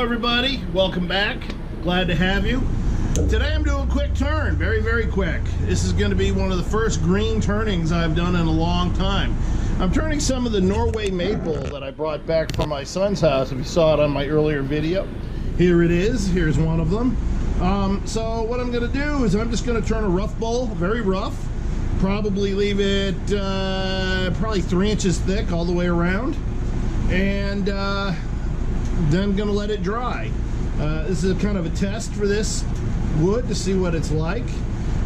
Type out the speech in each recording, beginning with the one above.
everybody, welcome back. Glad to have you. Today I'm doing a quick turn, very quick. This is going to be one of the first green turnings I've done in a long time. I'm turning some of the Norway Maple that I brought back from my son's house. If you saw it on my earlier video, here it is. Here's one of them. So what I'm going to do is I'm just going to turn a rough bowl, very rough. Probably leave it probably 3 inches thick all the way around, and then I'm going to let it dry. This is kind of a test for this wood to see what it's like.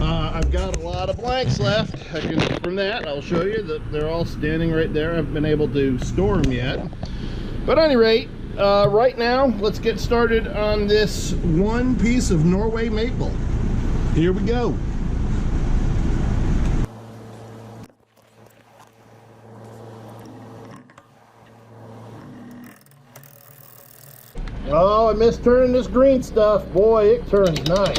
I've got a lot of blanks left. From that, I'll show you that they're all standing right there. I haven't been able to store them yet. But at any rate, right now, let's get started on this one piece of Norway Maple. Here we go. Oh, I missed turning this green stuff. Boy, it turns nice.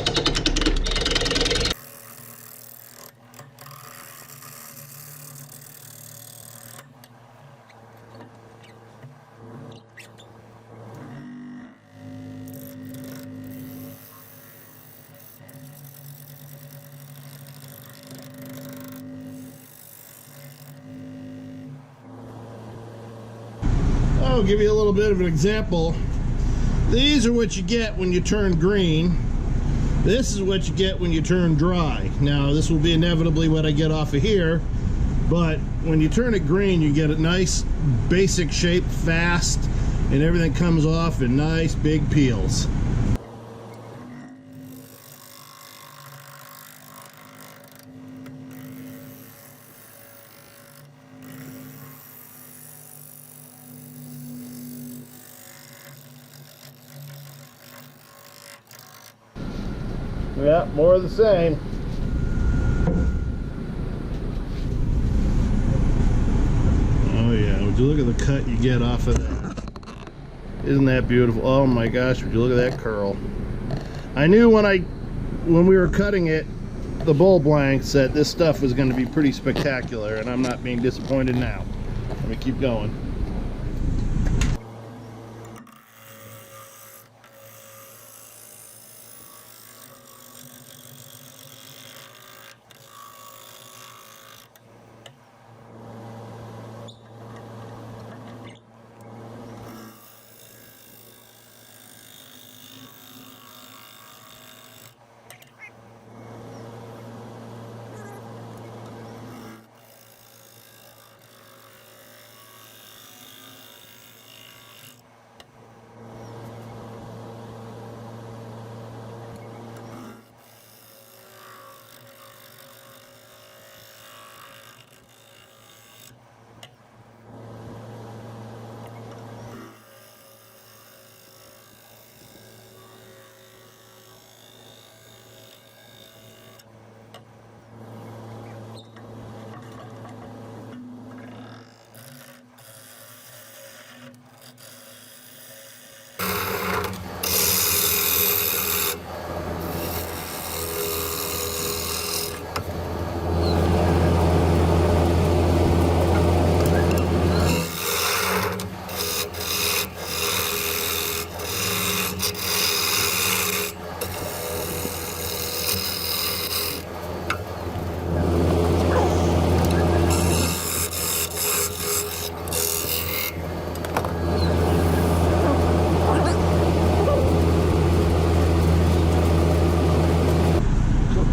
I'll give you a little bit of an example. These are what you get when you turn green. This is what you get when you turn dry. Now, this will be inevitably what I get off of here, but when you turn it green, you get a nice basic shape, fast, and everything comes off in nice big peels. Yeah, more of the same. Oh yeah, would you look at the cut you get off of that? Isn't that beautiful? Oh my gosh, would you look at that curl? I knew when we were cutting it, the bowl blanks, that this stuff was going to be pretty spectacular, and I'm not being disappointed now. Let me keep going.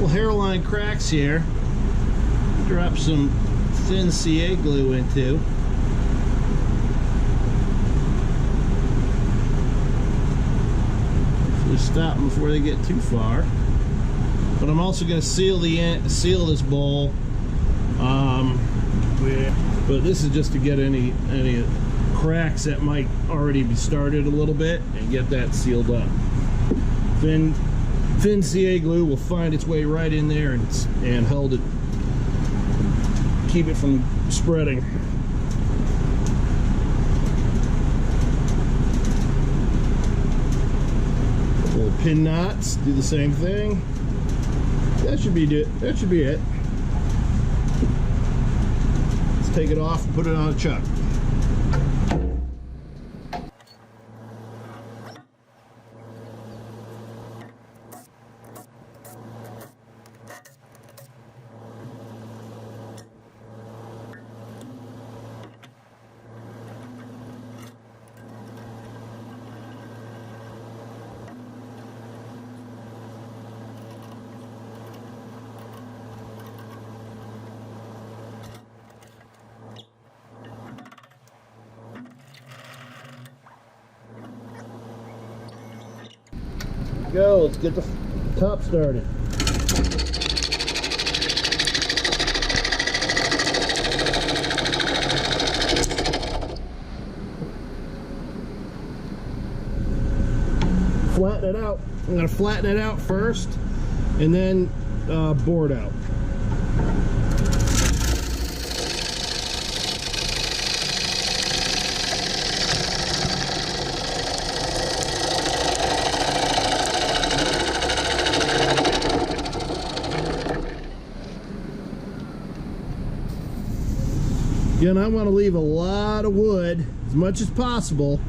Hairline cracks here. Drop some thin CA glue into. Hopefully stop them before they get too far. But I'm also going to seal this bowl. But this is just to get any cracks that might already be started a little bit and get that sealed up. Thin CA glue will find its way right in there and hold it, keep it from spreading. Couple of pin knots, do the same thing. That should be it. That should be it. Let's take it off and put it on a chuck. Go, let's get the top started. Flatten it out. I'm going to flatten it out first and then board out. Again, I want to leave a lot of wood, as much as possible,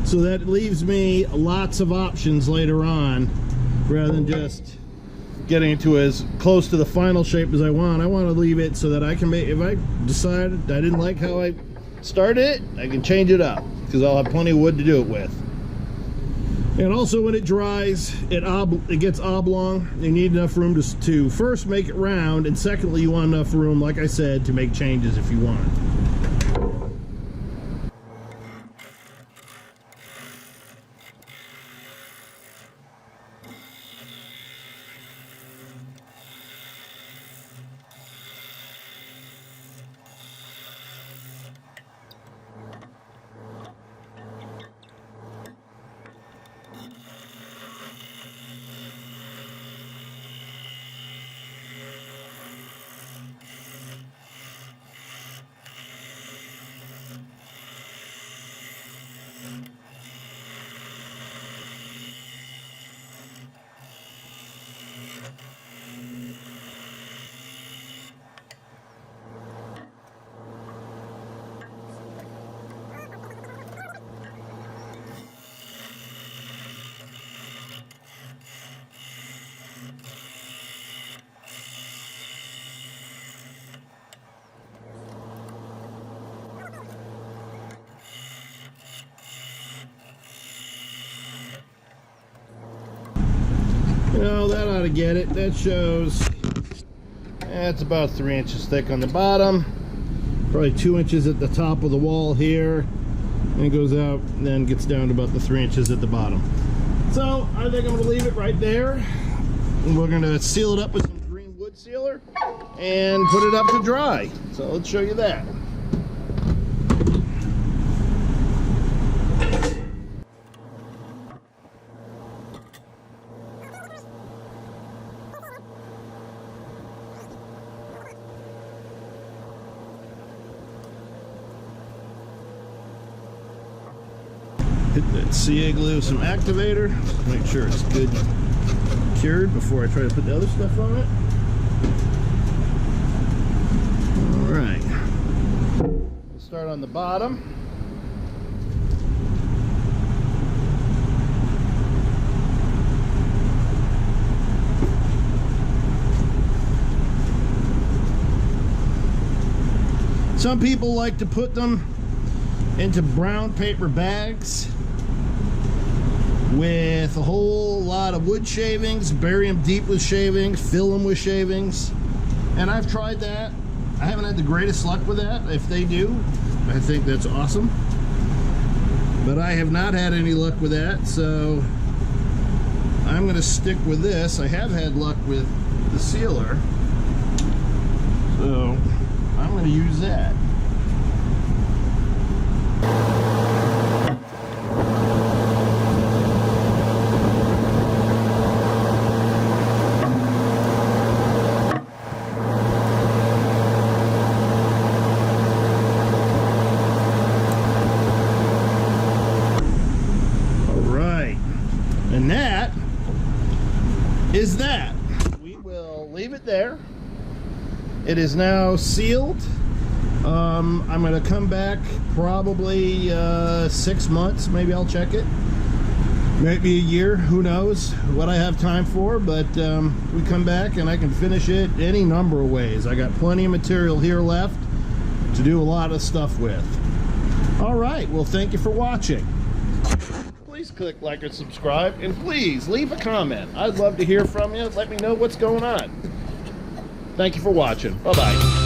so that it leaves me lots of options later on, rather than just getting to as close to the final shape as I want. I want to leave it so that I can make, if I decide I didn't like how I started it, I can change it up, because I'll have plenty of wood to do it with. And also when it dries, it gets oblong. You need enough room to first make it round, and secondly, you want enough room, like I said, to make changes if you want. No, that ought to get it. That shows it's about 3 inches thick on the bottom, probably 2 inches at the top of the wall here, and it goes out and then gets down to about the 3 inches at the bottom. So I think I'm going to leave it right there, and we're going to seal it up with some green wood sealer and put it up to dry. So let's show you that. Hit that CA glue with some activator. Make sure it's good cured before I try to put the other stuff on it. Alright. We'll start on the bottom. Some people like to put them into brown paper bags with a whole lot of wood shavings, bury them deep with shavings, fill them with shavings, and I've tried that. I haven't had the greatest luck with that. If they do, I think that's awesome, but I have not had any luck with that, so I'm going to stick with this. I have had luck with the sealer, so I'm going to use that. And that is that. We will leave it there. It is now sealed. I'm going to come back probably 6 months. Maybe I'll check it. Maybe a year. Who knows what I have time for. But we come back and I can finish it any number of ways. I got plenty of material here left to do a lot of stuff with. All right. Well, thank you for watching. Please click like or subscribe, and please leave a comment. I'd love to hear from you. Let me know what's going on. Thank you for watching. Bye-bye.